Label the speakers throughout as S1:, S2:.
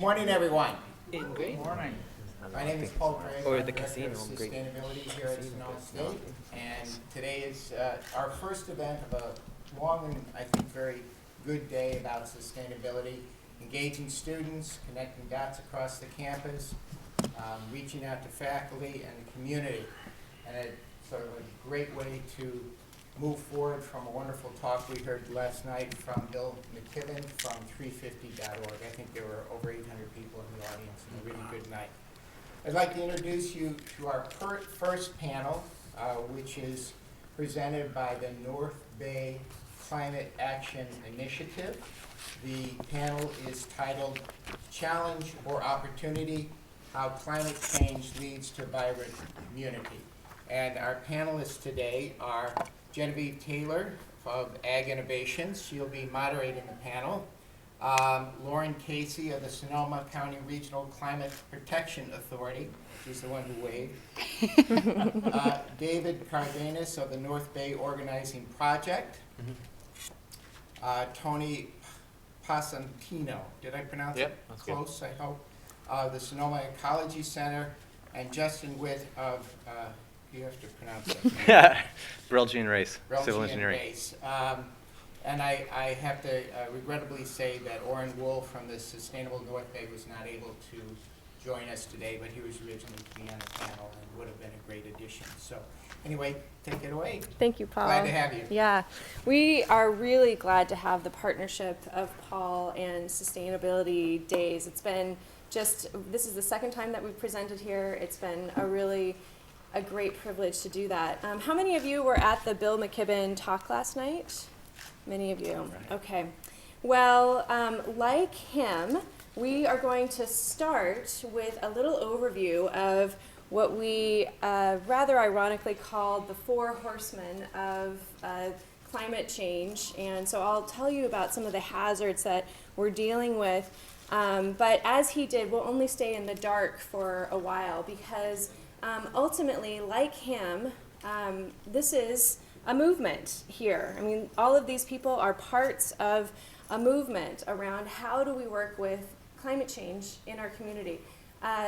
S1: Morning, everyone.
S2: Good morning.
S1: My name is Paul Brelje.
S3: Or
S1: I'm
S3: the
S1: Director
S3: casino,
S1: of
S3: great.
S1: Sustainability here at Sonoma State. And today is our first event of a long and I think very good day about sustainability, engaging students, connecting dots across the campus, reaching out to faculty and the community. And it's sort of a great way to move forward from a wonderful talk we heard last night from Bill McKibben from 350.org. I think there were over 800 people in the audience and a really good night. I'd like to introduce you to our first panel, which is presented by the North Bay Climate Action Initiative. The panel is titled Challenge or Opportunity, How Climate Change Leads to a Vibrant Community. And our panelists today are Genevieve Taylor of Ag Innovations. She'll be moderating the panel. Lauren Casey of the Sonoma County Regional Climate Protection Authority. She's the one who waved. David Cardenas of the North Bay Organizing Project. Tony Passantino, did I pronounce it
S3: that's
S1: close, I hope? The Sonoma Ecology Center, and Justin Witt of, you have to pronounce that.
S3: Brelje and Race,
S1: Brelje
S3: civil
S1: and
S3: engineering.
S1: Race. And I have to regrettably say that Orrin Wool from the Sustainable North Bay was not able to join us today, but he was originally to be on the panel and would have been a great addition. So anyway, take it away.
S4: Thank you, Paul.
S1: Glad to have you.
S4: Yeah, we are really glad to have the partnership of Paul and Sustainability Days. It's been this is the second time that we've presented here. It's been a great privilege to do that. How many of you were at the Bill McKibben talk last night? Many of you. Okay. Well, like him, we are going to start with a little overview of what we rather ironically called the 4 horsemen of climate change. And so I'll tell you about some of the hazards that we're dealing with. But as he did, we'll only stay in the dark for a while because ultimately, like him, this is a movement here. I mean, all of these people are parts of a movement around how do we work with climate change in our community.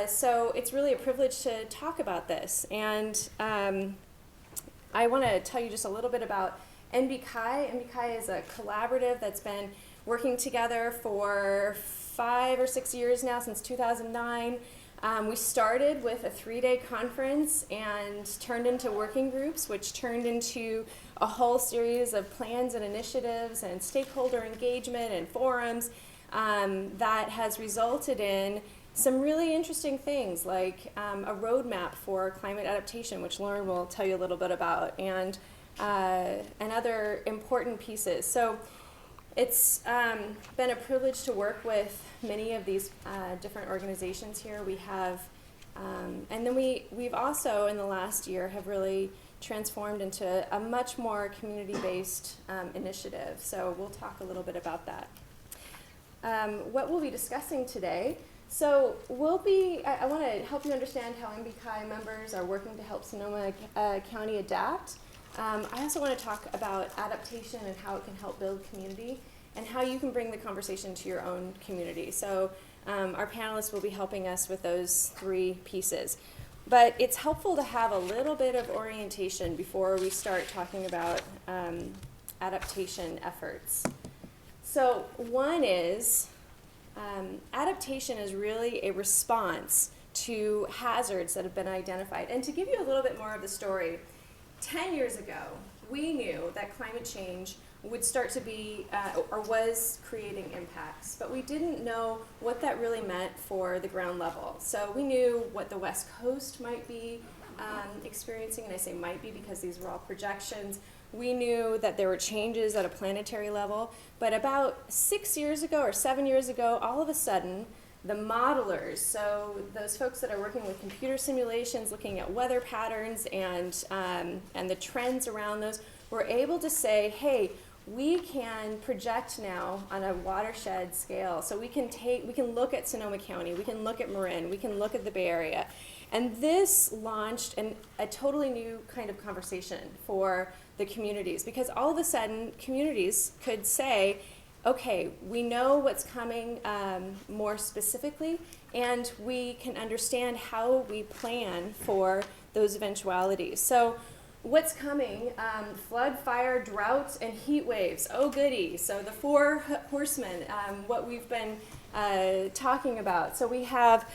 S4: So it's really a privilege to talk about this. And I want to tell you just a little bit about NBCAI. NBCAI is a collaborative that's been working together for 5 or 6 years now, since 2009. We started with a 3-day conference and turned into working groups, which turned into a whole series of plans and initiatives and stakeholder engagement and forums that has resulted in some really interesting things like a roadmap for climate adaptation, which Lauren will tell you a little bit about, and other important pieces. So it's been a privilege to work with many of these different organizations here. We have, and then we've also in the last year have really transformed into a much more community-based initiative. So we'll talk a little bit about that. What we'll be discussing today. So I want to help you understand how NBCAI members are working to help Sonoma County adapt. I also want to talk about adaptation and how it can help build community and how you can bring the conversation to your own community. So our panelists will be helping us with those 3 pieces. But it's helpful to have a little bit of orientation before we start talking about adaptation efforts. So one is adaptation is really a response to hazards that have been identified. And to give you a little bit more of the story, 10 years ago, we knew that climate change would start to be, or was creating impacts, but we didn't know what that really meant for the ground level. So we knew what the West Coast might be experiencing, and I say might be because these were all projections. We knew that there were changes at a planetary level, but about 6 years ago or 7 years ago, all of a sudden, the modelers, so those folks that are working with computer simulations, looking at weather patterns and the trends around those, were able to say, hey, we can project now on a watershed scale. So we can look at Sonoma County, we can look at Marin, we can look at the Bay Area. And this launched a totally new kind of conversation for the communities, because all of a sudden communities could say, okay, we know what's coming more specifically, and we can understand how we plan for those eventualities. So what's coming? Flood, fire, drought, and heat waves. Oh goody. So the four horsemen, what we've been talking about. So we have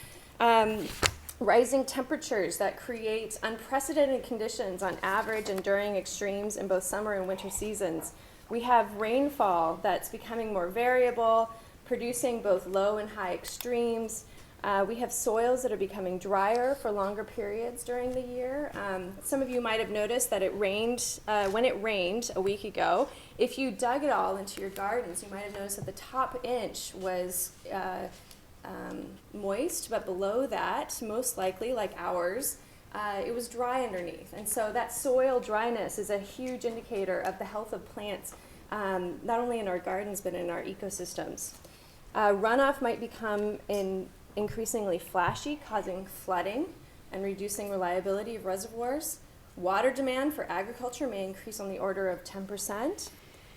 S4: rising temperatures that create unprecedented conditions on average and during extremes in both summer and winter seasons. We have rainfall that's becoming more variable, producing both low and high extremes. We have soils that are becoming drier for longer periods during the year. Some of you might have noticed that it rained, when it rained a week ago, if you dug it all into your gardens, you might have noticed that the top inch was moist, but below that, most likely, like ours, it was dry underneath. And so that soil dryness is a huge indicator of the health of plants, not only in our gardens, but in our ecosystems. Runoff might become increasingly flashy, causing flooding and reducing reliability of reservoirs. Water demand for agriculture may increase on the order of 10%.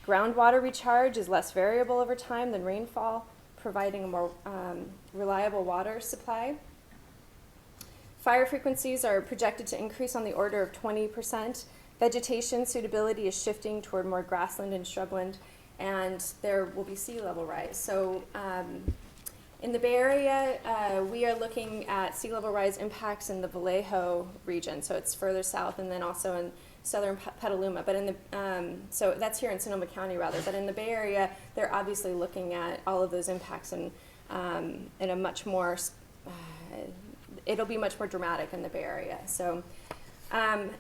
S4: Groundwater recharge is less variable over time than rainfall, providing a more reliable water supply. Fire frequencies are projected to increase on the order of 20%. Vegetation suitability is shifting toward more grassland and shrubland, and there will be sea level rise. So in the Bay Area, we are looking at sea level rise impacts in the Vallejo region, so it's further south, and then also in southern Petaluma. But in the so that's here in Sonoma County rather. But in the Bay Area, they're obviously looking at all of those impacts in a much more. It'll be much more dramatic in the Bay Area. So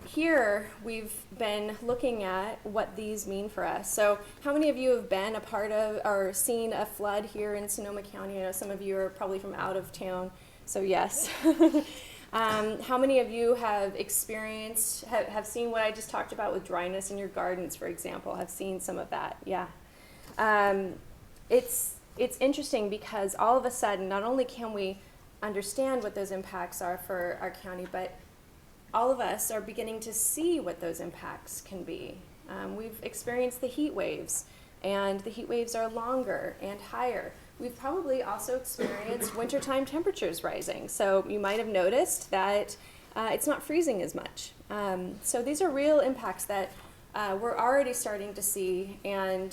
S4: here we've been looking at what these mean for us. So how many of you have been a part of or seen a flood here in Sonoma County? I know some of you are probably from out of town, so yes. How many of you have experienced, have seen what I just talked about with dryness in your gardens, for example? Have seen some of that? Yeah. It's interesting because all of a sudden, not only can we understand what those impacts are for our county, but all of us are beginning to see what those impacts can be. We've experienced the heat waves, and the heat waves are longer and higher. We've probably also experienced wintertime temperatures rising. So you might have noticed that it's not freezing as much. So these are real impacts that we're already starting to see. And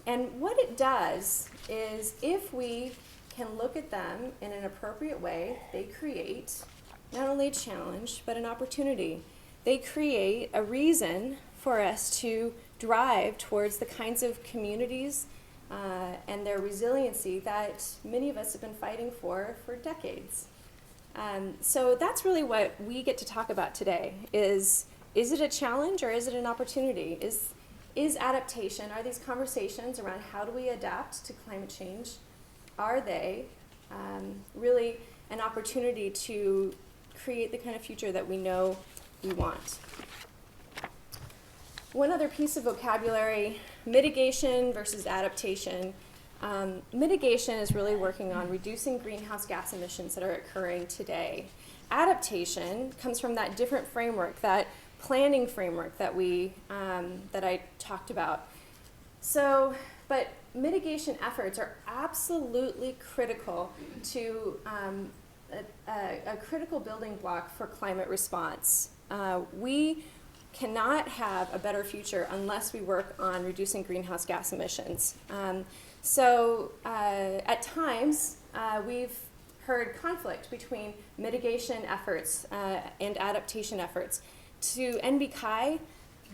S4: what it does is if we can look at them in an appropriate way, they create not only a challenge, but an opportunity. They create a reason for us to drive towards the kinds of communities and their resiliency that many of us have been fighting for decades. So that's really what we get to talk about today. Is it a challenge or is it an opportunity? Is adaptation, are these conversations around how do we adapt to climate change, are they really an opportunity to create the kind of future that we know we want? One other piece of vocabulary, mitigation versus adaptation. Mitigation is really working on reducing greenhouse gas emissions that are occurring today. Adaptation comes from that different framework, that planning framework that that I talked about. So, but mitigation efforts are absolutely critical to a critical building block for climate response. We cannot have a better future unless we work on reducing greenhouse gas emissions. So at times, we've heard conflict between mitigation efforts and adaptation efforts. To NBCAI,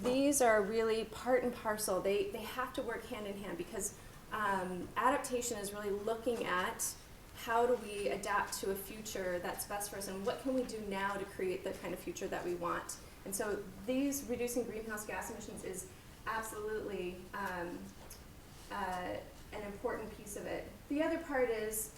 S4: these are really part and parcel. They have to work hand in hand because adaptation is really looking at how do we adapt to a future that's best for us and what can we do now to create the kind of future that we want. And so these reducing greenhouse gas emissions is absolutely an important piece of it. The other part is,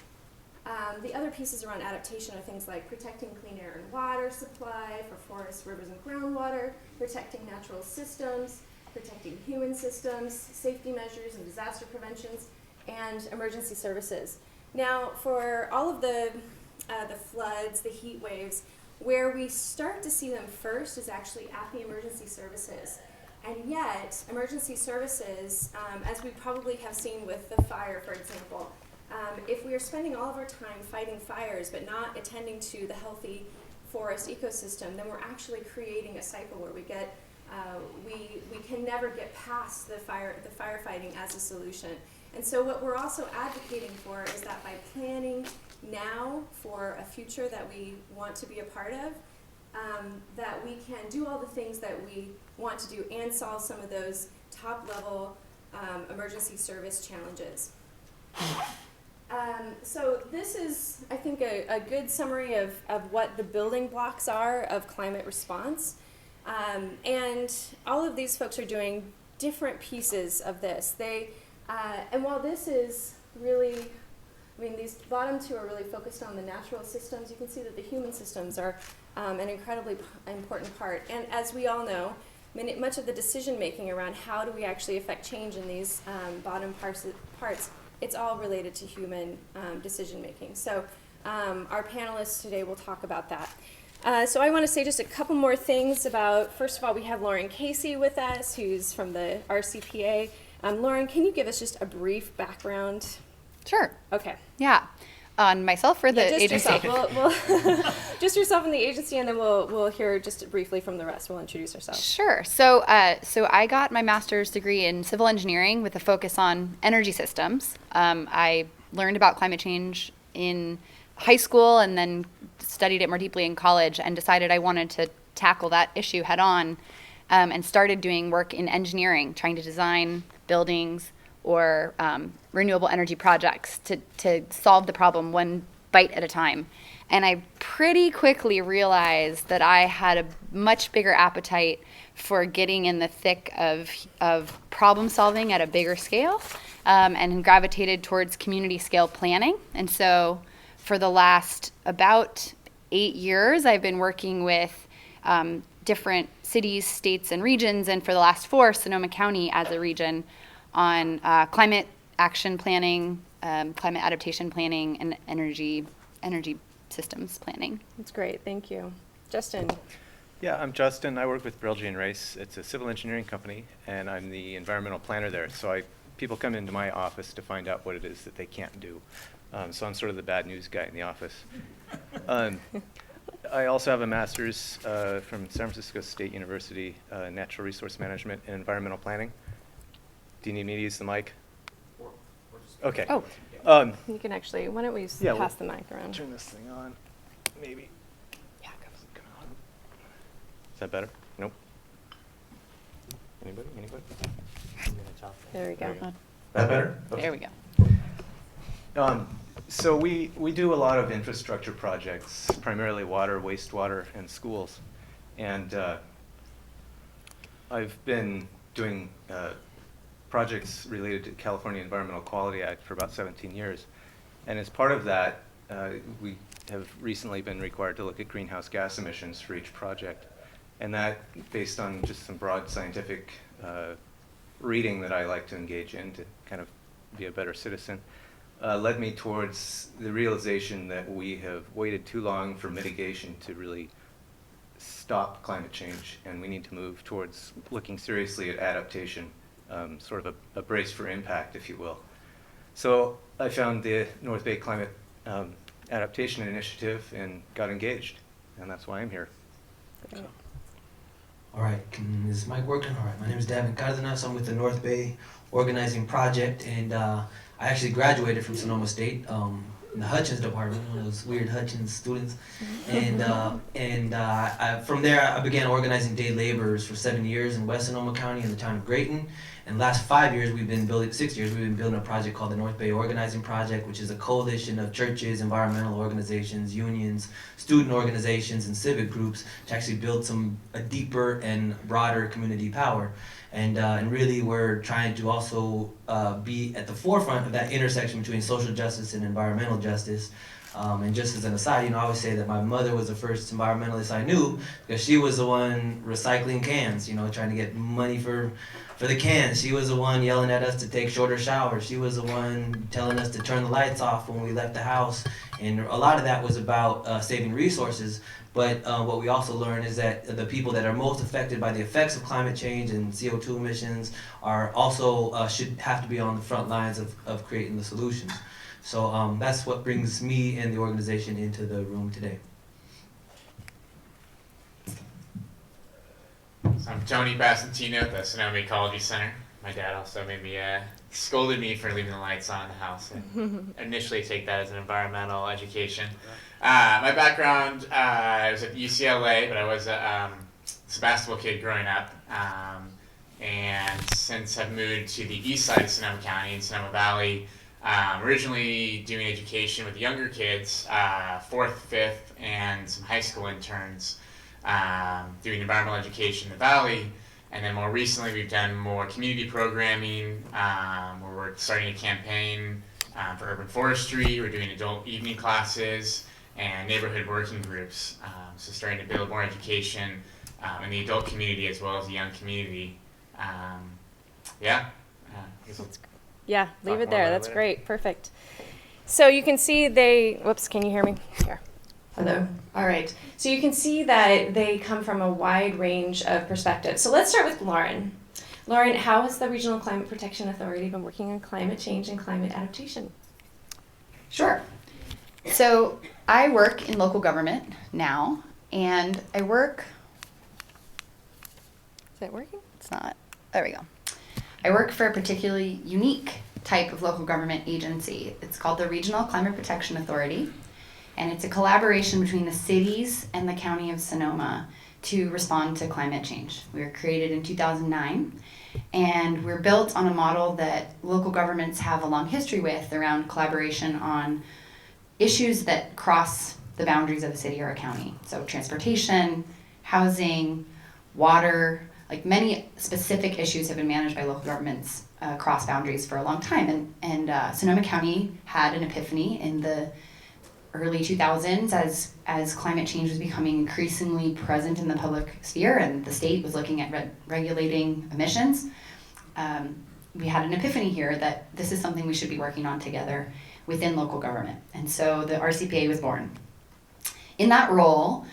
S4: the other pieces around adaptation are things like protecting clean air and water supply for forests, rivers, and groundwater, protecting natural systems, protecting human systems, safety measures and disaster preventions, and emergency services. Now, for all of the floods, the heat waves, where we start to see them first is actually at the emergency services. And yet, emergency services, as we probably have seen with the fire, for example, if we are spending all of our time fighting fires but not attending to the healthy forest ecosystem, then we're actually creating a cycle where we get we can never get past the firefighting as a solution. And so what we're also advocating for is that by planning now for a future that we want to be a part of, that we can do all the things that we want to do and solve some of those top level emergency service challenges. So this is, I think, a good summary of what the building blocks are of climate response. And all of these folks are doing different pieces of this. And while this is really, I mean, these bottom two are really focused on the natural systems, you can see that the human systems are an incredibly important part. And as we all know, much of the decision making around how do we actually affect change in these bottom parts, it's all related to human decision making. So our panelists today will talk about that. So I want to say just a couple more things about, first of all, we have Lauren Casey with us, who's from the RCPA. Lauren, can you give us just a brief background?
S2: Sure.
S4: Okay.
S2: Yeah. On myself or the
S4: just
S2: agency?
S4: Yourself. We'll just yourself and the agency, and then we'll hear just briefly from the rest. We'll introduce ourselves.
S2: Sure. So I got my master's degree in civil engineering with a focus on energy systems. I learned about climate change in high school and then studied it more deeply in college and decided I wanted to tackle that issue head on, and started doing work in engineering, trying to design buildings or renewable energy projects to solve the problem one bite at a time. And I pretty quickly realized that I had a much bigger appetite for getting in the thick of problem solving at a bigger scale, and gravitated towards community scale planning. And so for the last about 8 years, I've been working with different cities, states, and regions, and for the last 4, Sonoma County as a region, on climate action planning, climate adaptation planning, and energy systems planning.
S4: That's great. Thank you. Justin.
S3: Yeah, I'm Justin. I work with Brelje and Race. It's a civil engineering company, and I'm the environmental planner there. So people come into my office to find out what it is that they can't do. So I'm sort of the bad news guy in the office. I also have a master's from San Francisco State University, Natural Resource Management and Environmental Planning. Do you need me to use the mic? Okay.
S4: Oh, you can actually, why don't we pass the mic around?
S3: Turn this thing on, maybe.
S2: Yeah,
S3: Come on. Is that better? Nope. Anybody?
S4: There we go.
S3: That better? Okay.
S2: There we go.
S3: So we do a lot of infrastructure projects, primarily water, wastewater, and schools. And I've been doing projects related to California Environmental Quality Act for about 17 years. And as part of that, we have recently been required to look at greenhouse gas emissions for each project. And that, based on just some broad scientific reading that I like to engage in to kind of be a better citizen, led me towards the realization that we have waited too long for mitigation to really stop climate change, and we need to move towards looking seriously at adaptation, sort of a brace for impact, if you will. So I found the North Bay Climate Adaptation Initiative and got engaged, and that's why I'm here.
S4: Great.
S5: All right, is this mic working? All right, my name is Davin. I'm with the North Bay Organizing Project, and I actually graduated from Sonoma State in the Hutchins department, one of those weird Hutchins students. And from there, I began organizing day laborers for 7 years in West Sonoma County in the town of Grayton. And the last 6 years, we've been building a project called the North Bay Organizing Project, which is a coalition of churches, environmental organizations, unions, student organizations, and civic groups to actually build a deeper and broader community power. And really, we're trying to also be at the forefront of that intersection between social justice and environmental justice. And just as an aside, I always say that my mother was the first environmentalist I knew because she was the one recycling cans, trying to get money for the cans. She was the one yelling at us to take shorter showers. She was the one telling us to turn the lights off when we left the house And a lot of that was about saving resources. But what we also learned is that the people that are most affected by the effects of climate change and CO2 emissions are also should have to be on the front lines of creating the solutions. So that's what brings me and the organization into the room today.
S6: So I'm Tony Passantino at the Sonoma Ecology Center. My dad also scolded me for leaving the lights on in the house, and initially take that as an environmental education. My background, I was at UCLA, but I was a Sebastopol kid growing up, and since I've moved to the east side of Sonoma County in Sonoma Valley, originally doing education with younger kids, 4th, 5th, and some high school interns, doing environmental education in the Valley. And then more recently, we've done more community programming, where we're starting a campaign for urban forestry. We're doing adult evening classes and neighborhood working groups. So starting to build more education in the adult community as well as the young community. Yeah.
S4: Yeah, leave it
S6: more
S4: there.
S6: about it
S4: That's
S6: later.
S4: great. Perfect. So you can see whoops, can you hear me? Here. Hello. All right. So you can see that they come from a wide range of perspectives. So let's start with Lauren. Lauren, how has the Regional Climate Protection Authority been working on climate change and climate adaptation?
S2: Sure. So I work in local government now, and I work,
S4: Is that working?
S2: it's not, there we go. I work for a particularly unique type of local government agency. It's called the Regional Climate Protection Authority, and it's a collaboration between the cities and the county of Sonoma to respond to climate change. We were created in 2009, and we're built on a model that local governments have a long history with around collaboration on issues that cross the boundaries of a city or a county. So transportation, housing, water, like many specific issues have been managed by local governments across boundaries for a long time. And Sonoma County had an epiphany in the early 2000s as climate change was becoming increasingly present in the public sphere and the state was looking at regulating emissions. We had an epiphany here that this is something we should be working on together within local government. And so the RCPA was born. In that role,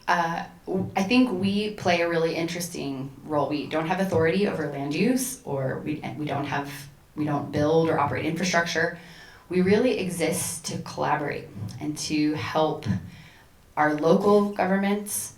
S2: I think we play a really interesting role. We don't have authority over land use, or we don't build or operate infrastructure. We really exist to collaborate and to help our local governments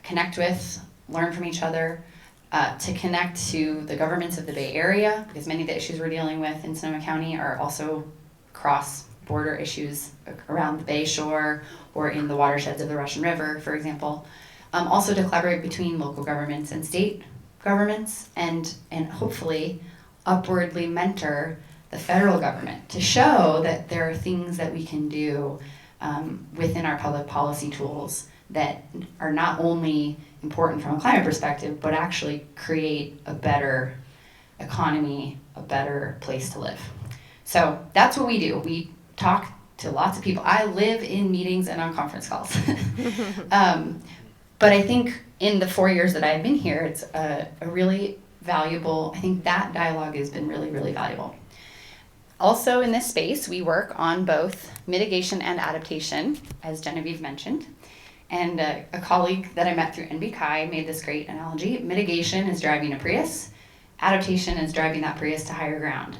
S2: connect with, learn from each other, to connect to the governments of the Bay Area, because many of the issues we're dealing with in Sonoma County are also cross-border issues around the Bay Shore or in the watersheds of the Russian River, for example. Also to collaborate between local governments and state governments, and hopefully upwardly mentor the federal government to show that there are things that we can do within our public policy tools that are not only important from a climate perspective, but actually create a better economy, a better place to live. So that's what we do. We talk to lots of people. I live in meetings and on conference calls. But I think in the 4 years that I've been here, it's a really valuable, I think that dialogue has been really, really valuable. Also in this space, we work on both mitigation and adaptation, as Genevieve mentioned. And a colleague that I met through NBCAI made this great analogy. Mitigation is driving a Prius. Adaptation is driving that Prius to higher ground.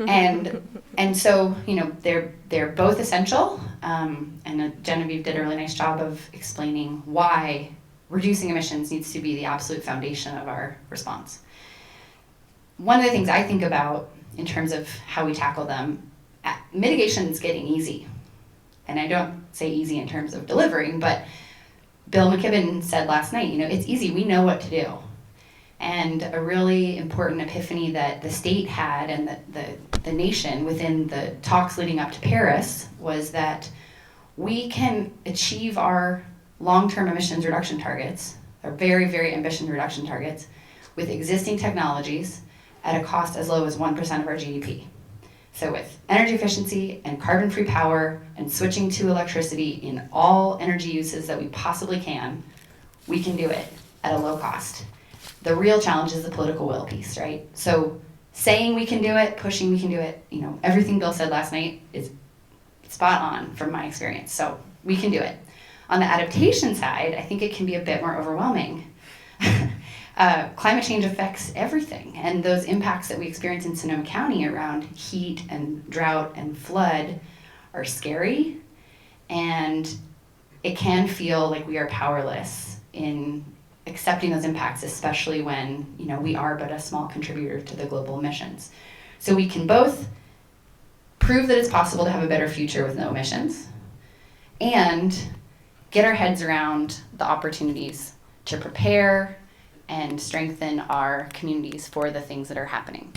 S2: And so, you know, they're both essential. And Genevieve did a really nice job of explaining why reducing emissions needs to be the absolute foundation of our response. One of the things I think about in terms of how we tackle them, mitigation is getting easy. And I don't say easy in terms of delivering, but Bill McKibben said last night, you know, it's easy, we know what to do. And a really important epiphany that the state had and the nation within the talks leading up to Paris was that we can achieve our long-term emissions reduction targets, our very, very ambitious reduction targets, with existing technologies at a cost as low as 1% of our GDP. So with energy efficiency and carbon-free power and switching to electricity in all energy uses that we possibly can, we can do it at a low cost. The real challenge is the political will piece, right? So saying we can do it, pushing we can do it, you know, everything Bill said last night is spot on from my experience. So we can do it. On the adaptation side, I think it can be a bit more overwhelming. Climate change affects everything, and those impacts that we experience in Sonoma County around heat and drought and flood are scary, and it can feel like we are powerless in accepting those impacts, especially when we are but a small contributor to the global emissions. So we can both prove that it's possible to have a better future with no emissions, and get our heads around the opportunities to prepare and strengthen our communities for the things that are happening.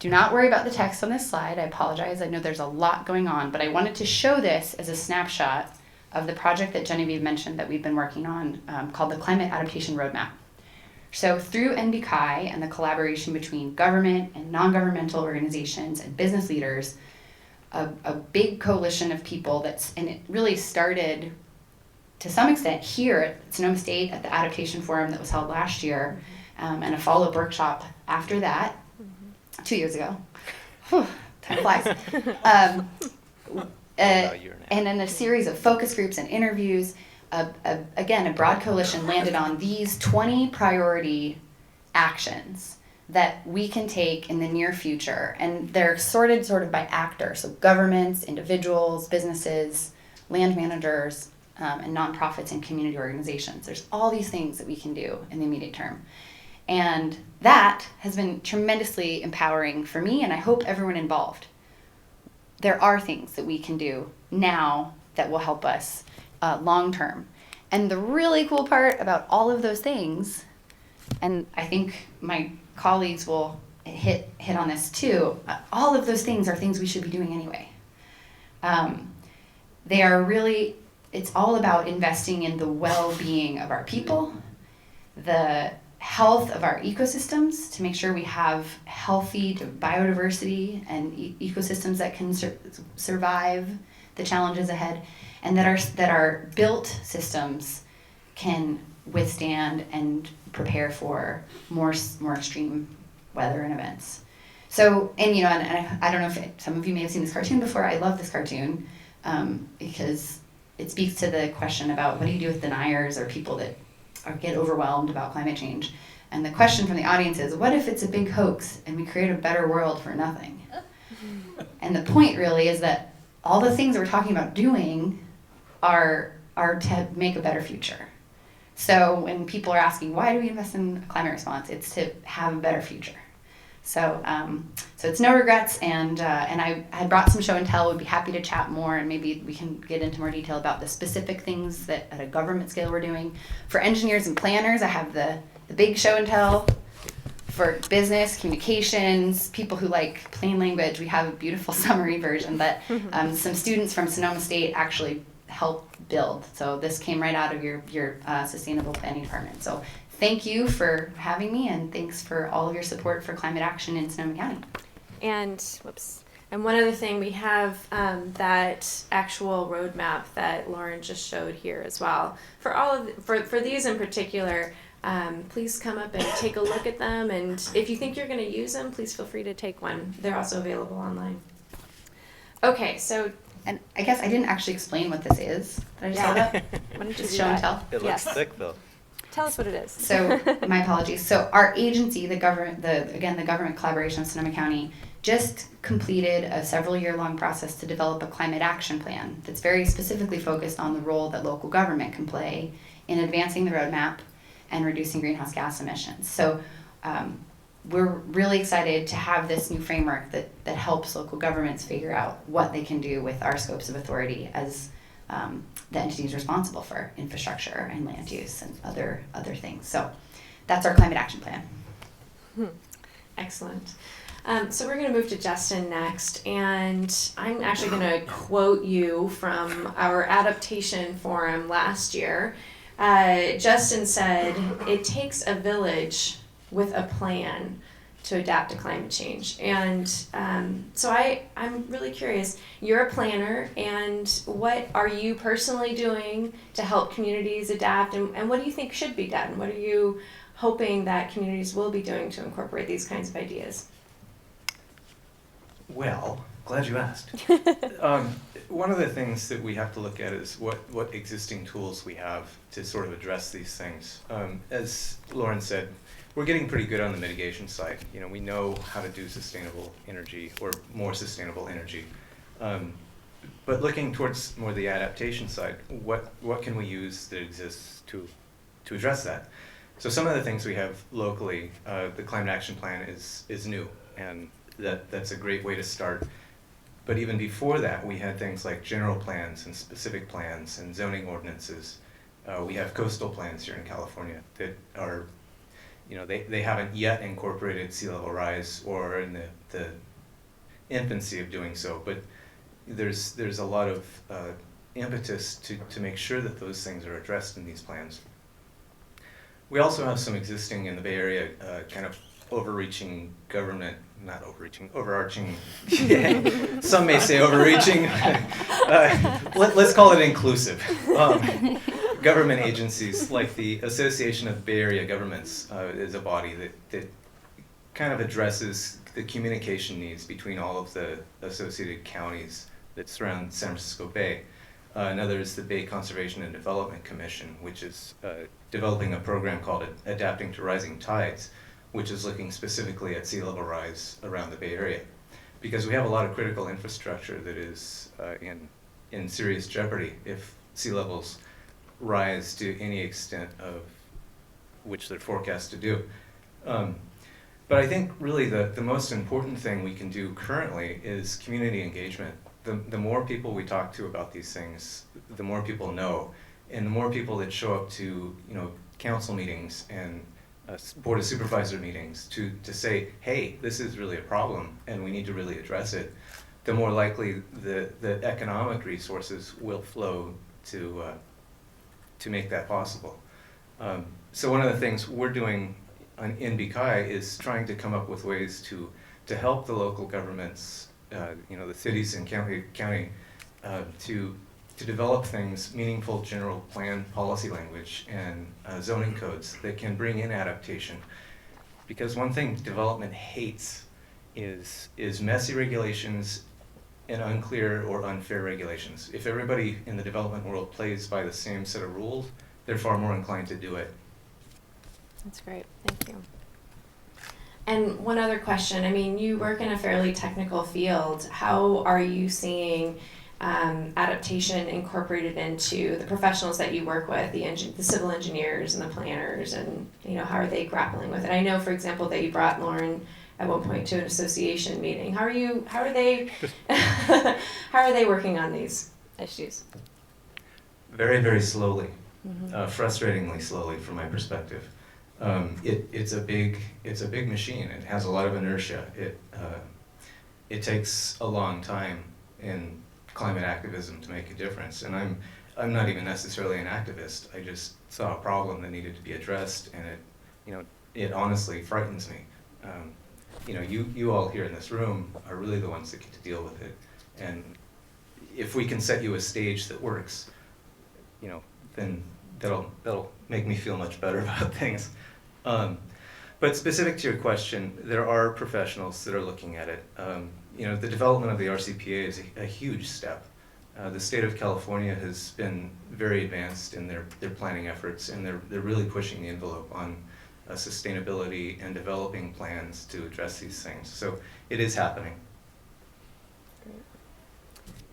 S2: Do not worry about the text on this slide. I apologize. I know there's a lot going on, but I wanted to show this as a snapshot of the project that Genevieve mentioned that we've been working on called the Climate Adaptation Roadmap. So through NBCAI and the collaboration between government and non-governmental organizations and business leaders, a big coalition of people and it really started to some extent here at Sonoma State at the Adaptation Forum that was held last year, and a follow-up workshop after that, 2 years ago. Whew, time flies. And then a series of focus groups and interviews. Again, a broad coalition landed on these 20 priority actions that we can take in the near future. And they're sorted sort of by actor, so governments, individuals, businesses, land managers, and nonprofits and community organizations. There's all these things that we can do in the immediate term. And that has been tremendously empowering for me, and I hope everyone involved. There are things that we can do now that will help us long term. And the really cool part about all of those things, and I think my colleagues will hit on this too, all of those things are things we should be doing anyway. They are really, it's all about investing in the well-being of our people, the health of our ecosystems to make sure we have healthy biodiversity and ecosystems that can survive the challenges ahead, and that our built systems can withstand and prepare for more extreme weather and events. So, and I don't know if some of you may have seen this cartoon before. I love this cartoon because it speaks to the question about what do you do with deniers or people that get overwhelmed about climate change. And the question from the audience is, what if it's a big hoax and we create a better world for nothing? And the point really is that all the things that we're talking about doing are to make a better future. So when people are asking, why do we invest in climate response? It's to have a better future. So it's no regrets, and I had brought some show and tell. Would be happy to chat more, and maybe we can get into more detail about the specific things that at a government scale we're doing. For engineers and planners, I have the big show and tell. For business, communications, people who like plain language, we have a beautiful summary version that some students from Sonoma State actually helped build. So this came right out of your sustainable planning department. So thank you for having me, and thanks for all of your support for climate action in Sonoma County.
S4: And one other thing, we have that actual roadmap that Lauren just showed here as well. For these in particular, please come up and take a look at them, and if you think you're going to use them, please feel free to take one. They're also available online. Okay, so.
S2: And I guess I didn't actually explain what this is. Did I just say that?
S4: Why don't you
S2: Just
S4: do
S2: show and
S4: that?
S2: tell?
S3: It looks thick though.
S4: Tell us what it is.
S2: So my apologies. So our agency, the government collaboration of Sonoma County, just completed a several-year-long process to develop a climate action plan that's very specifically focused on the role that local government can play in advancing the roadmap and reducing greenhouse gas emissions. So we're really excited to have this new framework that helps local governments figure out what they can do with our scopes of authority as the entities responsible for infrastructure and land use and other things. So that's our climate action plan.
S4: Excellent. So we're going to move to Justin next, and I'm actually going to quote you from our adaptation forum last year. Justin said, "It takes a village with a plan to adapt to climate change." And so I'm really curious, you're a planner, and what are you personally doing to help communities adapt, and what do you think should be done? What are you hoping that communities will be doing to incorporate these kinds of ideas?
S7: Well,
S3: Glad you asked. One of the things that we have to look at is what existing tools we have to sort of address these things. As Lauren said, we're getting pretty good on the mitigation side. You know, we know how to do sustainable energy or more sustainable energy. But looking towards more the adaptation side, what can we use that exists to address that? So some of the things we have locally, the Climate Action Plan is new, and that's a great way to start. But even before that, we had things like general plans and specific plans and zoning ordinances. We have coastal plans here in California that are, you know, they haven't yet incorporated sea level rise or in the infancy of doing so, but there's a lot of impetus to make sure that those things are addressed in these plans. We also have some existing in the Bay Area kind of overarching, some may say overreaching, let's call it inclusive. Government agencies like the Association of Bay Area Governments is a body that kind of addresses the communication needs between all of the associated counties that surround San Francisco Bay. Another is the Bay Conservation and Development Commission, which is developing a program called Adapting to Rising Tides, which is looking specifically at sea level rise around the Bay Area. Because we have a lot of critical infrastructure that is in serious jeopardy if sea levels rise to any extent of which they're forecast to do. But I think really the most important thing we can do currently is community engagement. The more people we talk to about these things, the more people know, and the more people that show up to, you know, council meetings and Board of Supervisor meetings to say, hey, this is really a problem and we need to really address it, the more likely the economic resources will flow to make that possible. So one of the things we're doing in NBCAI is trying to come up with ways to help the local governments, you know, the cities and county to develop things, meaningful general plan policy language and zoning codes that can bring in adaptation. Because one thing development hates is messy regulations and unclear or unfair regulations. If everybody in the development world plays by the same set of rules, they're far more inclined to do it.
S4: That's great, thank you. And one other question, I mean, you work in a fairly technical field. How are you seeing adaptation incorporated into the professionals that you work with, the civil engineers and the planners, and, you know, how are they grappling with it? I know, for example, that you brought Lauren at one point to an association meeting. How are they working on these issues?
S3: Very, very slowly, frustratingly slowly from my perspective. It's a big machine. It has a lot of inertia. It takes a long time in climate activism to make a difference. And I'm not even necessarily an activist. I just saw a problem that needed to be addressed, and it honestly frightens me. You all here in this room are really the ones that get to deal with it. And if we can set you a stage that works, then that'll make me feel much better about things. But specific to your question, there are professionals that are looking at it. The development of the RCPA is a huge step. The state of California has been very advanced in their planning efforts, and they're really pushing the envelope on sustainability and developing plans to address these things. So it is happening.
S4: Great.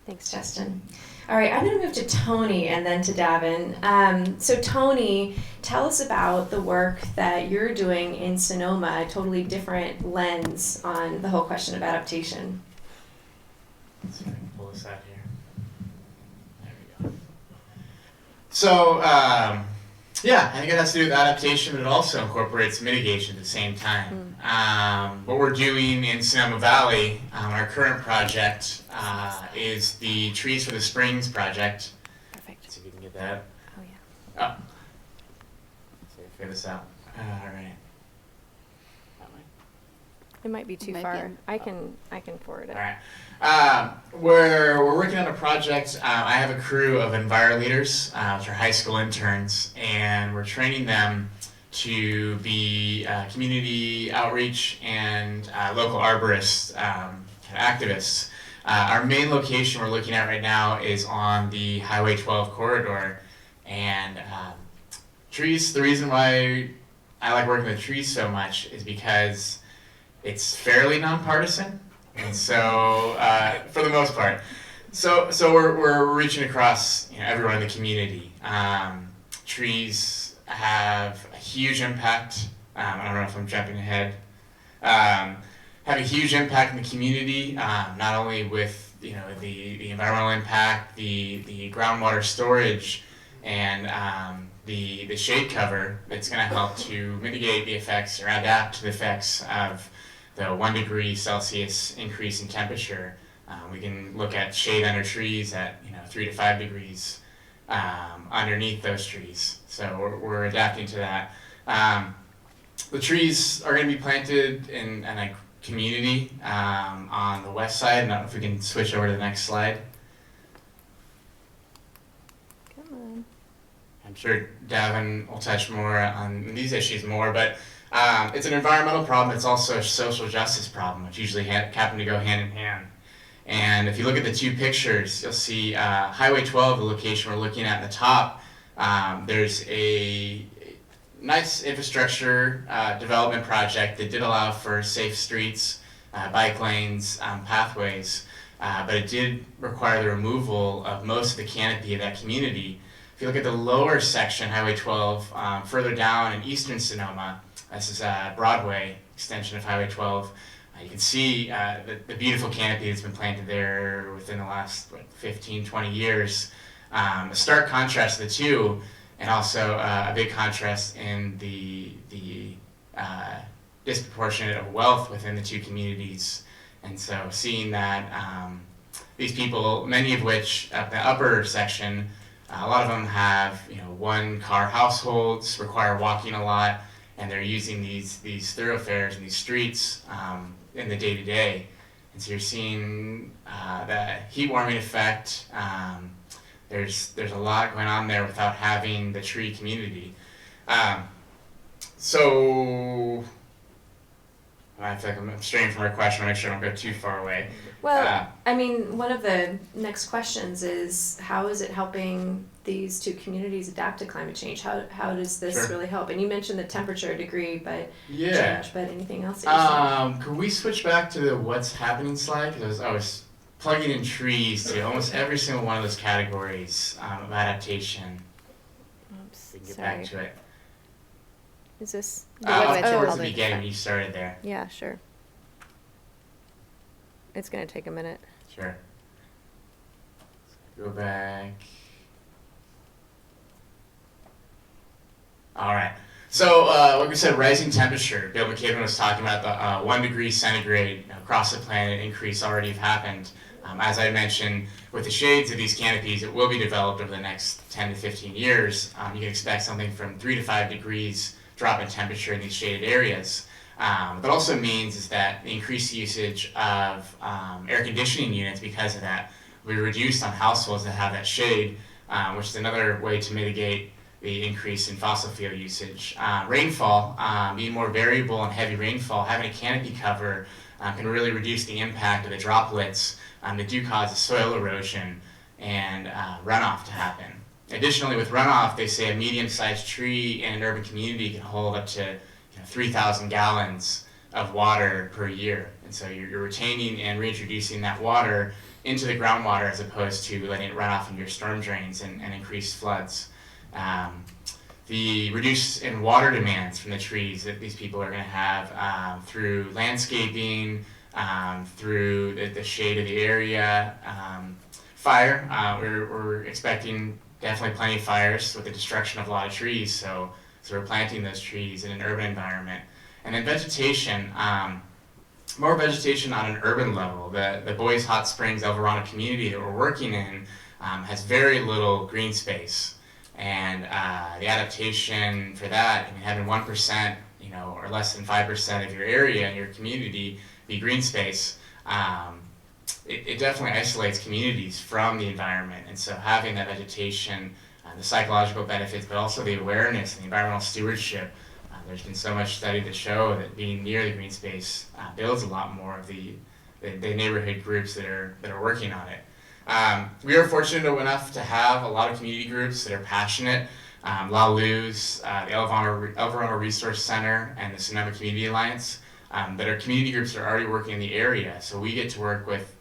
S4: Thanks, Justin. All right, I'm going to move to Tony and then to Davin. So Tony, tell us about the work that you're doing in Sonoma, a totally different lens on the whole question of adaptation.
S6: Let's see if I can pull this out here. There we go. So, I think it has to do with adaptation, but it also incorporates mitigation at the same time. What we're doing in Sonoma Valley, our current project, is the Trees for the Springs project.
S4: Perfect.
S6: Let's see if we can get that.
S4: Oh, yeah.
S6: Oh. Let's see if I figure this out. All right. That way.
S4: It might be too
S2: Might
S4: far.
S2: be.
S4: I can forward it.
S6: All right. We're working on a project. I have a crew of Enviro leaders, which are high school interns, and we're training them to be community outreach and local arborists, activists Our main location we're looking at right now is on the Highway 12 corridor, and trees, the reason why I like working with trees so much is because it's fairly nonpartisan, and so for the most part, so we're reaching across everyone in the community. Trees have a huge impact. I don't know if I'm jumping ahead. Have a huge impact in the community, not only with the environmental impact, the groundwater storage, and the shade cover that's going to help to mitigate the effects or adapt to the effects of the 1 degree Celsius increase in temperature. We can look at shade under trees at 3 to 5 degrees underneath those trees. So we're adapting to that. The trees are going to be planted in a community on the west side. I don't know if we can switch over to the next slide.
S4: Come on.
S6: I'm sure Davin will touch more on these issues more, but it's an environmental problem. It's also a social justice problem, which usually happen to go hand in hand. And if you look at the two pictures, you'll see Highway 12, the location we're looking at the top. There's a nice infrastructure development project that did allow for safe streets, bike lanes, pathways, but it did require the removal of most of the canopy of that community. If you look at the lower section, Highway 12, further down in eastern Sonoma, this is a Broadway extension of Highway 12. You can see the beautiful canopy that's been planted there within the last 15, 20 years. A stark contrast to the two, and also a big contrast in the disproportionate wealth within the two communities. And so seeing that these people, many of which at the upper section, a lot of them have one-car households, require walking a lot, and they're using these thoroughfares and these streets in the day-to-day. And so you're seeing the heat warming effect. There's a lot going on there without having the tree community. So I feel like I'm straying from our question. I make sure I don't go too far away.
S4: Well, I mean, one of the next questions is, how is it helping these two communities adapt to climate change? How does this
S6: Sure.
S4: really help? And you mentioned the temperature degree, but
S6: Yeah.
S4: change, but anything else that you're seeing?
S6: Could we switch back to the what's happening slide? Because I was plugging in trees to almost every single one of those categories of adaptation.
S4: Oops,
S6: We can get
S4: sorry.
S6: back to it.
S4: Is this?
S2: what's
S6: Towards
S2: all
S6: the
S2: the-
S6: beginning, you started there.
S4: Yeah, sure. It's gonna take a minute.
S6: Sure. Go back. All right. So, like we said, rising temperature. Bill McCabe was talking about the 1 degree centigrade across the planet increase already have happened. As I mentioned, with the shades of these canopies, it will be developed over the next 10 to 15 years. You can expect something from 3 to 5 degrees drop in temperature in these shaded areas. What that also means is that the increased usage of air conditioning units because of that will be reduced on households that have that shade, which is another way to mitigate the increase in fossil fuel usage. Rainfall, being more variable and heavy rainfall, having a canopy cover can really reduce the impact of the droplets that do cause the soil erosion and runoff to happen. Additionally, with runoff, they say a medium-sized tree in an urban community can hold up to 3,000 gallons of water per year. And so you're retaining and reintroducing that water into the groundwater as opposed to letting it run off into your storm drains and increase floods. The reduce in water demands from the trees that these people are going to have through landscaping, through the shade of the area. Fire, we're expecting definitely plenty of fires with the destruction of a lot of trees, so we're planting those trees in an urban environment. And then vegetation, more vegetation on an urban level. The Boys Hot Springs El Verano community that we're working in has very little green space. And the adaptation for that, having 1%, or less than 5% of your area and your community be green space, it definitely isolates communities from the environment. And so having that vegetation, the psychological benefits, but also the awareness and the environmental stewardship, there's been so much study to show that being near the green space builds a lot more of the the neighborhood groups that are working on it. We are fortunate enough to have a lot of community groups that are passionate. La Luz, the El Verona Resource Center, and the Sonoma Community Alliance, that are community groups that are already working in the area. So we get to work with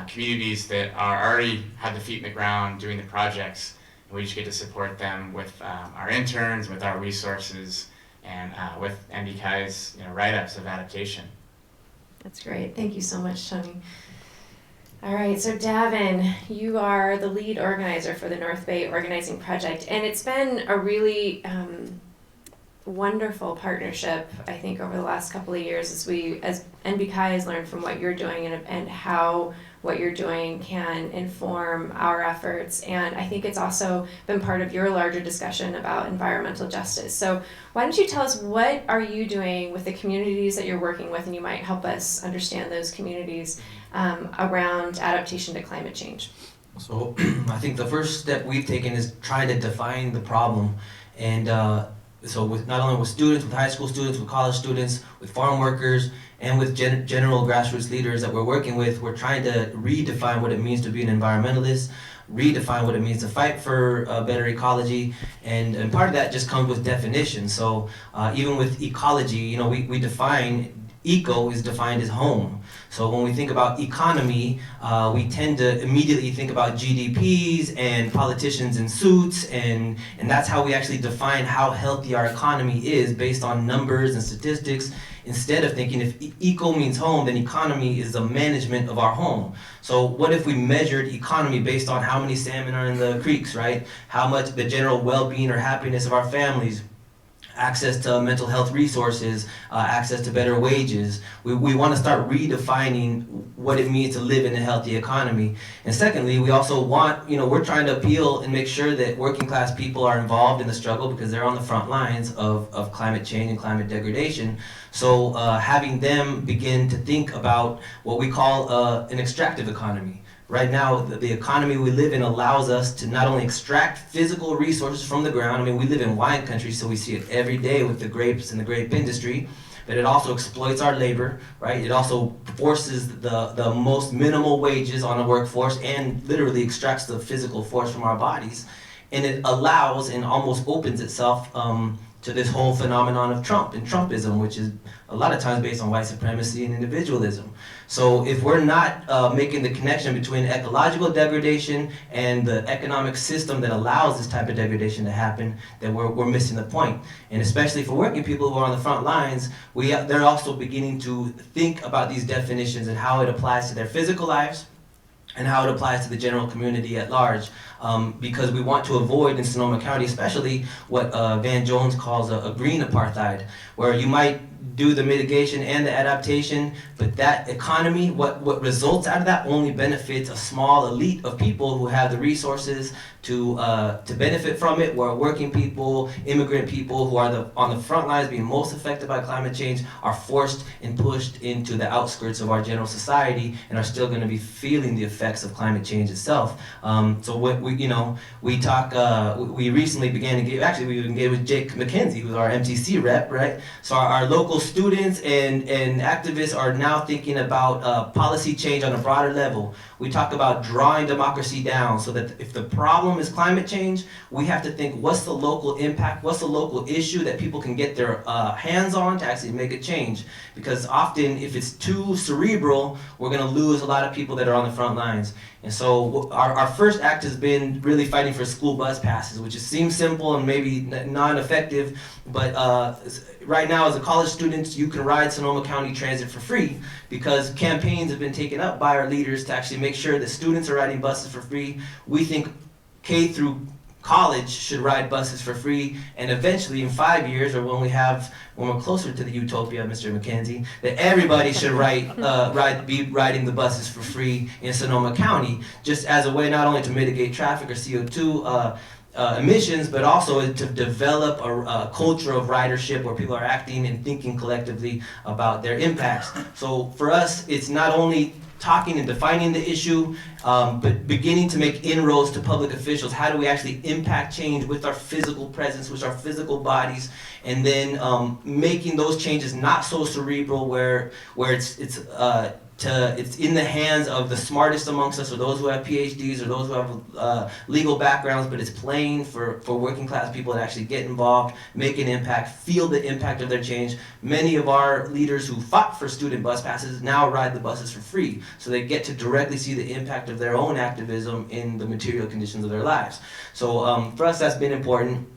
S6: communities that are already have the feet in the ground doing the projects, and we just get to support them with our interns, with our resources, and with NBCAI's write-ups of adaptation.
S4: That's great. Thank you so much, Tony. All right, so Davin, you are the lead organizer for the North Bay Organizing Project, and it's been a really wonderful partnership, I think, over the last couple of years as NBCAI has learned from what you're doing and how what you're doing can inform our efforts. And I think it's also been part of your larger discussion about environmental justice. So why don't you tell us, what are you doing with the communities that you're working with, and you might help us understand those communities around adaptation to climate change?
S5: So I think the first step we've taken is trying to define the problem. And so with not only with students, with high school students, with college students, with farm workers, and with general grassroots leaders that we're working with, we're trying to redefine what it means to be an environmentalist, redefine what it means to fight for a better ecology, and part of that just comes with definition. So even with ecology, we define, eco is defined as home. So when we think about economy, we tend to immediately think about GDPs and politicians in suits, and that's how we actually define how healthy our economy is, based on numbers and statistics, instead of thinking if eco means home, then economy is the management of our home. So what if we measured economy based on how many salmon are in the creeks, right? How much the general well-being or happiness of our families, access to mental health resources, access to better wages. We want to start redefining what it means to live in a healthy economy. And secondly, we also want, we're trying to appeal and make sure that working class people are involved in the struggle, because they're on the front lines of climate change and climate degradation. So having them begin to think about what we call an extractive economy. Right now, the economy we live in allows us to not only extract physical resources from the ground. I mean, we live in wine country, so we see it every day with the grapes and the grape industry, but it also exploits our labor, right? It also forces the most minimal wages on the workforce, and literally extracts the physical force from our bodies. And it allows and almost opens itself to this whole phenomenon of Trump and Trumpism, which is a lot of times based on white supremacy and individualism. So if we're not making the connection between ecological degradation and the economic system that allows this type of degradation to happen, then we're missing the point. And especially for working people who are on the front lines, they're also beginning to think about these definitions and how it applies to their physical lives and how it applies to the general community at large. Because we want to avoid in Sonoma County especially what Van Jones calls a green apartheid, where you might do the mitigation and the adaptation, but that economy, what results out of that only benefits a small elite of people who have the resources to benefit from it, where working people, immigrant people who are on the front lines being most affected by climate change are forced and pushed into the outskirts of our general society and are still going to be feeling the effects of climate change itself. So what we recently began to we engaged with Jake McKenzie, who's our MTC rep, right? So our local students and activists are now thinking about policy change on a broader level. We talk about drawing democracy down, so that if the problem is climate change, we have to think, what's the local impact, what's the local issue that people can get their hands on to actually make a change? Because often, if it's too cerebral, we're going to lose a lot of people that are on the front lines. And so our first act has been really fighting for school bus passes, which seems simple and maybe non-effective, but right now as a college student, you can ride Sonoma County Transit for free, because campaigns have been taken up by our leaders to actually make sure that students are riding buses for free. We think K through college should ride buses for free, and eventually in 5 years, or when we're closer to the utopia, Mr. McKenzie, that everybody should be riding the buses for free in Sonoma County, just as a way not only to mitigate traffic or CO2 emissions, but also to develop a culture of ridership where people are acting and thinking collectively about their impacts. So for us, it's not only talking and defining the issue, but beginning to make inroads to public officials. How do we actually impact change with our physical presence, with our physical bodies, and then making those changes not so cerebral, where it's it's in the hands of the smartest amongst us, or those who have PhDs, or those who have legal backgrounds, but it's playing for working class people to actually get involved, make an impact, feel the impact of their change. Many of our leaders who fought for student bus passes now ride the buses for free, so they get to directly see the impact of their own activism in the material conditions of their lives. So for us, that's been important.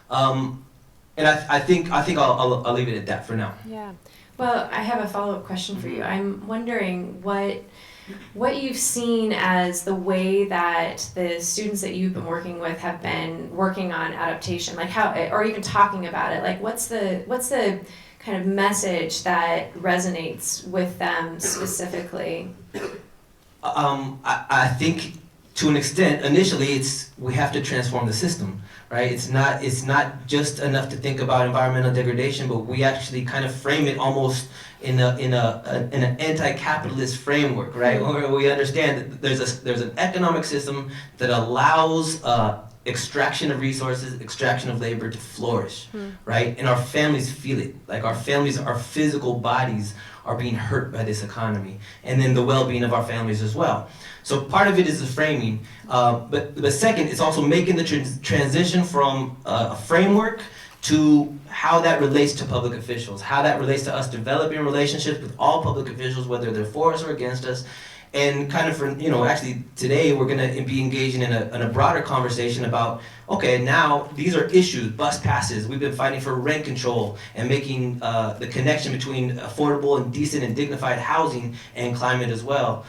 S5: And I think I'll leave it at that for now.
S4: Yeah. Well, I have a follow-up question for you. I'm wondering what you've seen as the way that the students that you've been working with have been working on adaptation, like how, or even talking about it. Like, what's the kind of message that resonates with them specifically?
S5: I think to an extent, initially, we have to transform the system. Right? It's not just enough to think about environmental degradation, but we actually kind of frame it almost in an anti-capitalist framework, right? Where we understand that there's an economic system that allows extraction of resources, extraction of labor to flourish, right? And our families feel it. Like our physical bodies are being hurt by this economy, and then the well-being of our families as well. So part of it is the framing, but the second is also making the transition from a framework to how that relates to public officials, how that relates to us developing relationships with all public officials, whether they're for us or against us. And kind of for, actually today we're going to be engaging in a broader conversation about, okay, now these are issues, bus passes. We've been fighting for rent control and making the connection between affordable and decent and dignified housing and climate as well.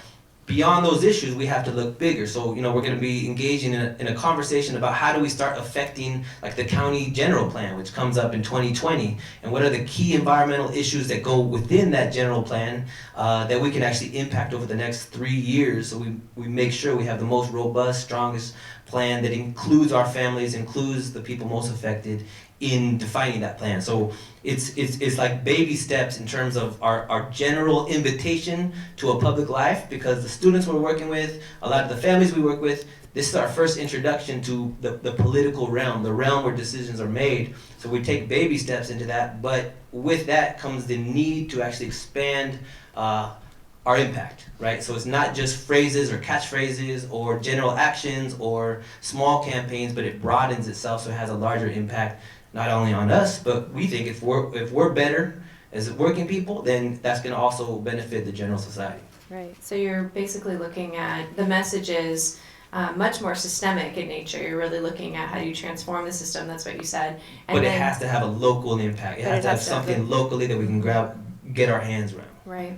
S5: Beyond those issues, we have to look bigger. So, we're going to be engaging in a conversation about how do we start affecting like the county general plan, which comes up in 2020, and what are the key environmental issues that go within that general plan that we can actually impact over the next 3 years. So we make sure we have the most robust, strongest plan that includes our families, includes the people most affected in defining that plan. So it's like baby steps in terms of our general invitation to a public life, because the students we're working with, a lot of the families we work with, this is our first introduction to the political realm, the realm where decisions are made. So we take baby steps into that, but with that comes the need to actually expand our impact, right? So it's not just phrases or catchphrases or general actions or small campaigns, but it broadens itself so it has a larger impact, not only on us, but we think if we're better as working people, then that's going to also benefit the general society.
S4: Right. So you're basically looking at the messages much more systemic in nature. You're really looking at how you transform the system. That's what you said. And
S5: but it has to have a local impact. It has to have something locally that we can get our hands around.
S4: Right.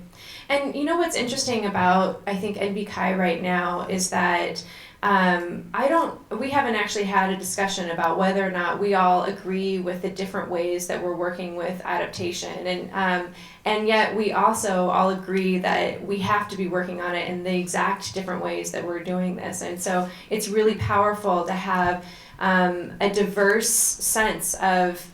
S4: And what's interesting about, I think, NBCAI right now is that we haven't actually had a discussion about whether or not we all agree with the different ways that we're working with adaptation. And yet we also all agree that we have to be working on it in the exact different ways that we're doing this. And so it's really powerful to have a diverse sense of,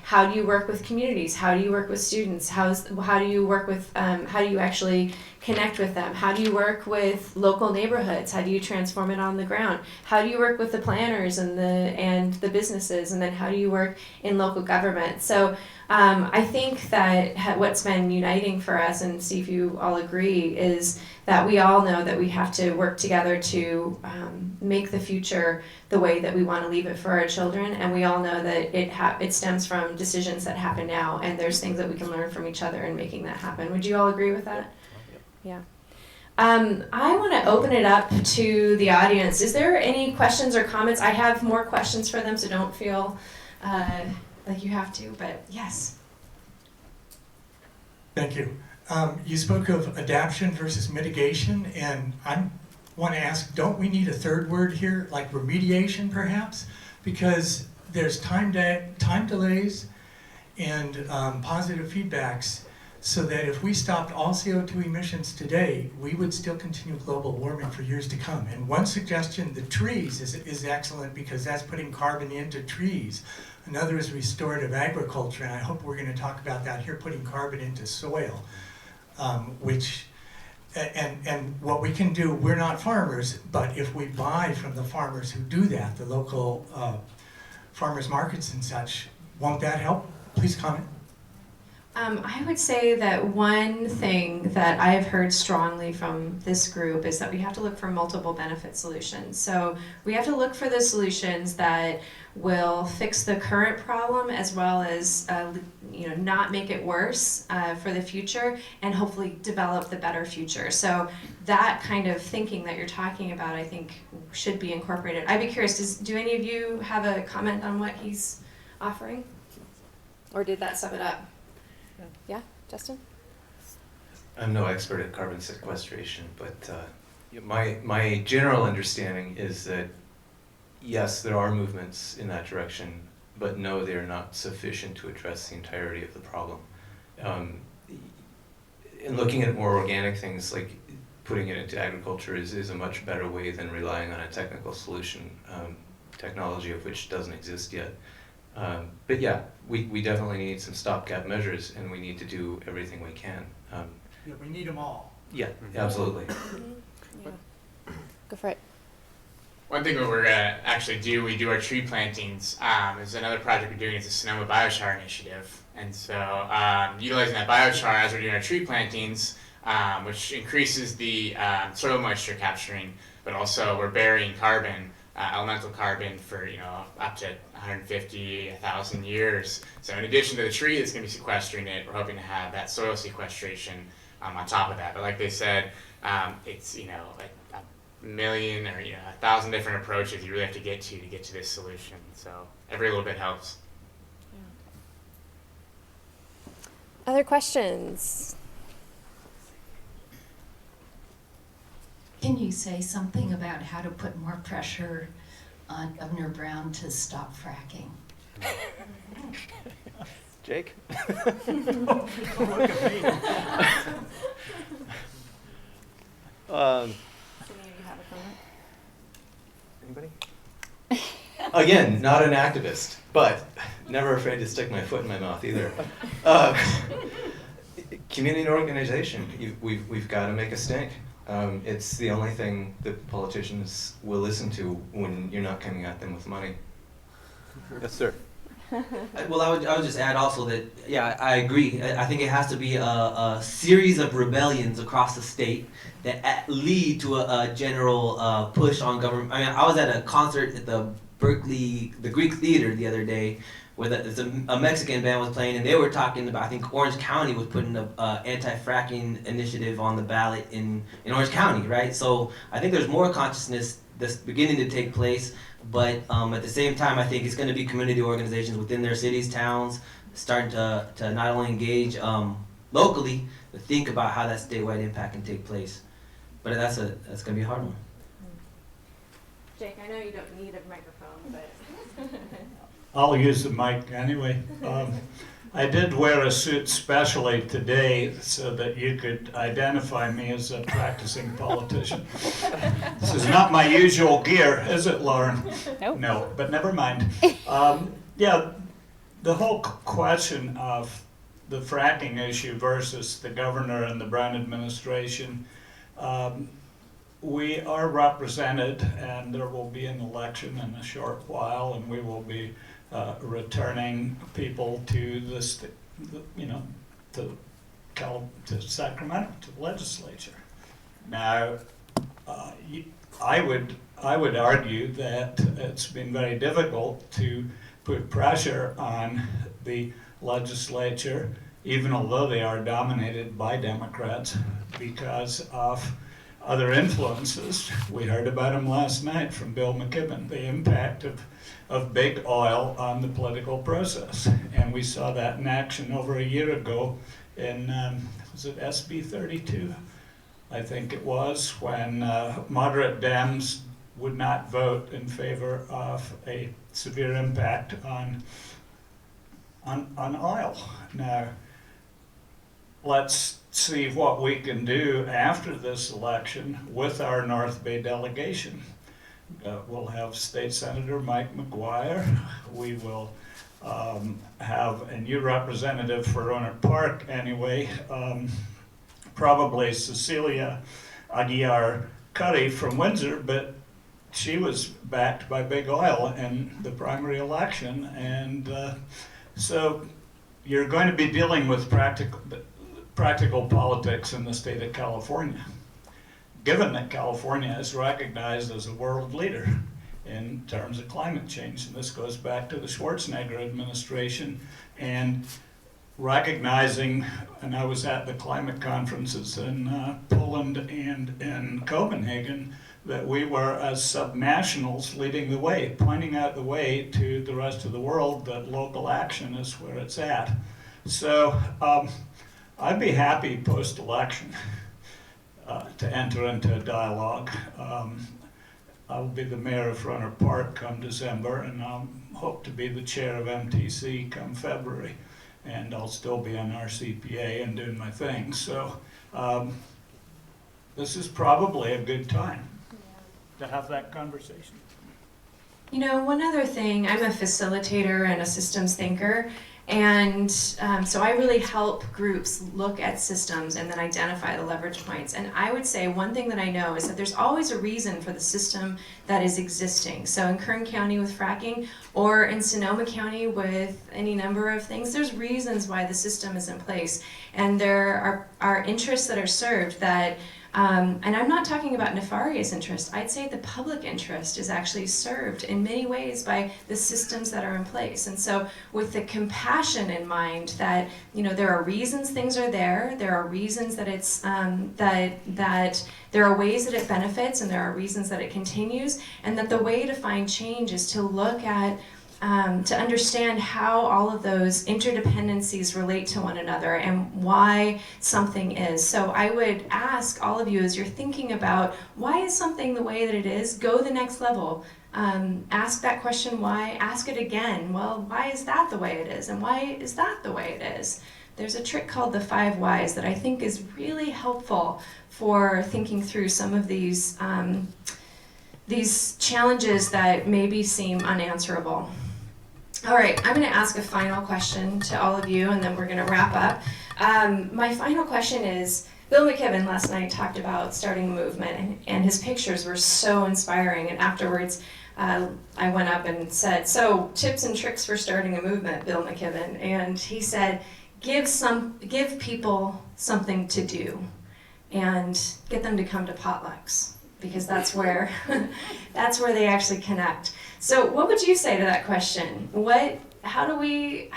S4: how do you work with communities? How do you work with students? How do you work with, how do you actually connect with them? How do you work with local neighborhoods? How do you transform it on the ground? How do you work with the planners and the businesses? And then how do you work in local government? So I think that what's been uniting for us, and see if you all agree, is that we all know that we have to work together to make the future the way that we want to leave it for our children. And we all know that it stems from decisions that happen now, and there's things that we can learn from each other in making that happen. Would you all agree with that? Yeah. I want to open it up to the audience. Is there any questions or comments? I have more questions for them, so don't feel like you have to, but yes.
S7: Thank you. You spoke of adaptation versus mitigation, and I want to ask, don't we need a third word here, like remediation perhaps? Because there's time delays and positive feedbacks, so that if we stopped all CO2 emissions today, we would still continue global warming for years to come. And one suggestion, the trees is excellent, because that's putting carbon into trees. Another is restorative agriculture, and I hope we're going to talk about that here, putting carbon into soil, and what we can do, we're not farmers, but if we buy from the farmers who do that, the local farmers markets and such, won't that help? Please comment.
S8: I would say that one thing that I have heard strongly from this group is that we have to look for multiple benefit solutions. So we have to look for the solutions that will fix the current problem as well as not make it worse for the future, and hopefully develop the better future. So that kind of thinking that you're talking about, I think, should be incorporated. I'd be curious, do any of you have a comment on what he's offering? Or did that sum it up?
S4: Yeah, Justin?
S3: I'm no expert at carbon sequestration, but my general understanding is that yes, there are movements in that direction, but no, they are not sufficient to address the entirety of the problem. And looking at more organic things, like putting it into agriculture, is a much better way than relying on a technical solution, technology of which doesn't exist yet. But yeah, we definitely need some stopgap measures, and we need to do everything we can.
S7: Yeah, we need them all.
S3: Yeah, absolutely.
S4: Yeah. Go for it.
S6: One thing that we're gonna actually do, we do our tree plantings, is another project we're doing. It's a Sonoma Biochar initiative. And so utilizing that biochar as we're doing our tree plantings, which increases the soil moisture capturing, but also we're burying carbon, elemental carbon for up to 150, 1,000 years. So in addition to the tree that's going to be sequestering it, we're hoping to have that soil sequestration on top of that. But like they said, it's like a million or 1,000 different approaches you really have to get to this solution. So every little bit helps.
S4: Other questions?
S9: Can you say something about how to put more pressure on Governor Brown to stop fracking?
S3: Jake?
S7: Look at me.
S3: Anybody? Again, not an activist, but never afraid to stick my foot in my mouth either. Community and organization, we've got to make a stink. It's the only thing that politicians will listen to when you're not coming at them with money. Yes, sir.
S5: Well, I would just add also that, yeah, I agree. I think it has to be a series of rebellions across the state that lead to a general push on government. I mean, I was at a concert at the Berkeley, the Greek Theater the other day, where a Mexican band was playing, and they were talking about, I think Orange County was putting an anti-fracking initiative on the ballot in Orange County, right? So I think there's more consciousness that's beginning to take place, but at the same time, I think it's going to be community organizations within their cities, towns, starting to not only engage locally, but think about how that statewide impact can take place. But that's going to be a hard one.
S4: Jake, I know you don't need a microphone, but...
S10: I'll use the mic anyway. I did wear a suit specially today so that you could identify me as a practicing politician. This is not my usual gear, is it, Lauren?
S2: Nope.
S10: No, but never mind. Yeah, the whole question of the fracking issue versus the governor and the Brown administration, we are represented, and there will be an election in a short while, and we will be returning people to to Sacramento, to the legislature. Now, I would argue that it's been very difficult to put pressure on the legislature, even although they are dominated by Democrats, because of other influences. We heard about them last night from Bill McKibben, the impact of big oil on the political process. And we saw that in action over a year ago in, was it SB 32? I think it was, when moderate Dems would not vote in favor of a severe impact on oil. Now, let's see what we can do after this election with our North Bay delegation. We'll have State Senator Mike McGuire. We will have a new representative for Roanoke Park anyway, probably Cecilia Aguiar Curry from Windsor, but she was backed by big oil in the primary election, and so you're going to be dealing with practical politics in the state of California, given that California is recognized as a world leader in terms of climate change. And this goes back to the Schwarzenegger administration and recognizing, and I was at the climate conferences in Poland and in Copenhagen, that we were, as subnationals, leading the way, pointing out the way to the rest of the world that local action is where it's at. So I'd be happy post-election to enter into a dialogue. I'll be the mayor of Runner Park come December, and I'll hope to be the chair of MTC come February. And I'll still be on RCPA and doing my thing. So this is probably a good time to have that conversation.
S8: You know, one other thing, I'm a facilitator and a systems thinker, and so I really help groups look at systems and then identify the leverage points. And I would say one thing that I know is that there's always a reason for the system that is existing. So in Kern County with fracking, or in Sonoma County with any number of things, there's reasons why the system is in place. And there are interests that are served that and I'm not talking about nefarious interest. I'd say the public interest is actually served in many ways by the systems that are in place. And so with the compassion in mind that, you know, there are reasons things are there are reasons that it's, that there are ways that it benefits and there are reasons that it continues, and that the way to find change is to look at to understand how all of those interdependencies relate to one another and why something is. So I would ask all of you, as you're thinking about why is something the way that it is, go the next level. Ask that question why, ask it again. Well, why is that the way it is? And why is that the way it is? There's a trick called the 5 whys that I think is really helpful for thinking through some of these challenges that maybe seem unanswerable. All right, I'm going to ask a final question to all of you, and then we're going to wrap up. My final question is, Bill McKibben last night talked about starting a movement, and his pictures were so inspiring. And afterwards, I went up and said, so tips and tricks for starting a movement, Bill McKibben. And he said, give people something to do and get them to come to potlucks, because that's where they actually connect. So what would you say to that question? How do we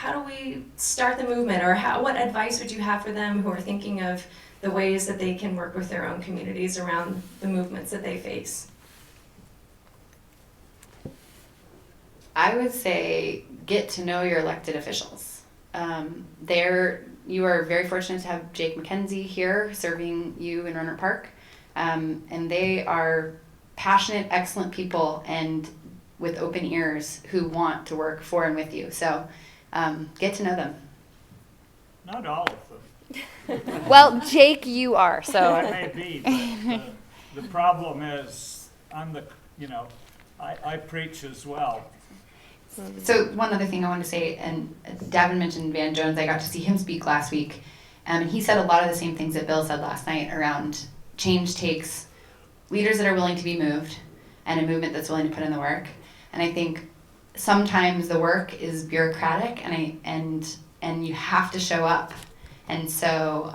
S8: start the movement, or what advice would you have for them who are thinking of the ways that they can work with their own communities around the movements that they face?
S2: I would say get to know your elected officials. You are very fortunate to have Jake McKenzie here serving you in Runner Park. And they are passionate, excellent people, and with open ears who want to work for and with you. So get to know them.
S10: Not all of them.
S2: Well, Jake, you are. So
S10: I may be, but the problem is I preach as well.
S2: So one other thing I want to say, and Davin mentioned Van Jones. I got to see him speak last week, and he said a lot of the same things that Bill said last night around change takes leaders that are willing to be moved and a movement that's willing to put in the work. And I think sometimes the work is bureaucratic, and you have to show up. And so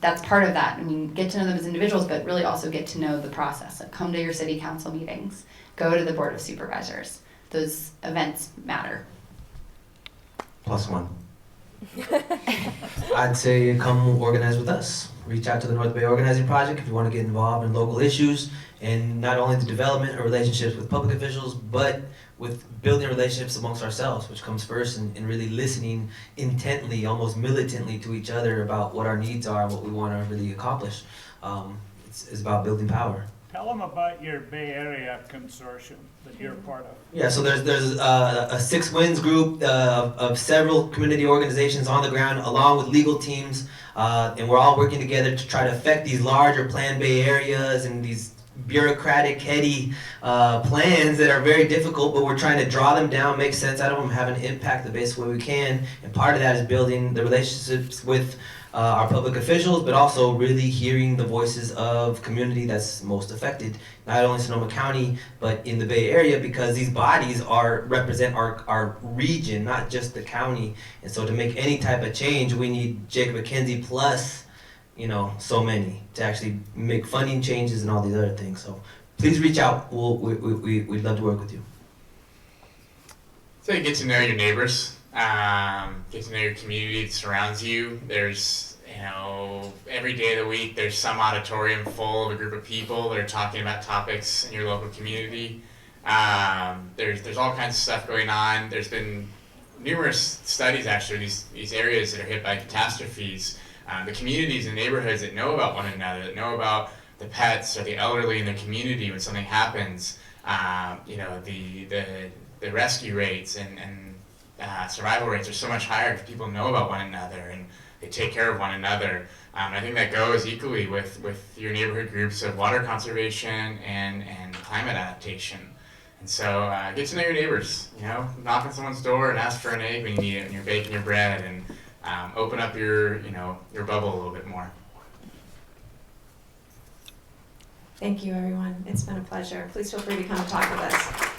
S2: that's part of that. I mean, get to know them as individuals, but really also get to know the process. Like, come to your city council meetings, go to the board of supervisors. Those events matter.
S5: +1. I'd say come organize with us. Reach out to the North Bay Organizing Project if you want to get involved in local issues, and not only the development or relationships with public officials, but with building relationships amongst ourselves, which comes first, and really listening intently, almost militantly to each other about what our needs are and what we want to really accomplish. It's about building power.
S10: Tell them about your Bay Area consortium that you're part of.
S5: Yeah, so there's a 6 Winds group of several community organizations on the ground, along with legal teams, and we're all working together to try to affect these larger planned Bay Areas and these bureaucratic, heady plans that are very difficult, but we're trying to draw them down, make sense out of them, have an impact the best way we can. And part of that is building the relationships with our public officials, but also really hearing the voices of community that's most affected, not only Sonoma County, but in the Bay Area, because these bodies represent our region, not just the county. And so to make any type of change, we need Jacob McKenzie plus, so many to actually make funding changes and all these other things. So please reach out. We'd love to work with you.
S6: So you get to know your neighbors, get to know your community that surrounds you. There's, every day of the week there's some auditorium full of a group of people that are talking about topics in your local community. There's all kinds of stuff going on. There's been numerous studies actually, these areas that are hit by catastrophes. The communities and neighborhoods that know about one another, that know about the pets or the elderly in the community when something happens, the rescue rates and survival rates are so much higher because people know about one another and they take care of one another. I think that goes equally with your neighborhood groups of water conservation and climate adaptation. And so get to know your neighbors, knock on someone's door and ask for an egg when you need it when you're baking your bread, and open up your bubble a little bit more.
S4: Thank you, everyone. It's been a pleasure. Please feel free to come talk with us.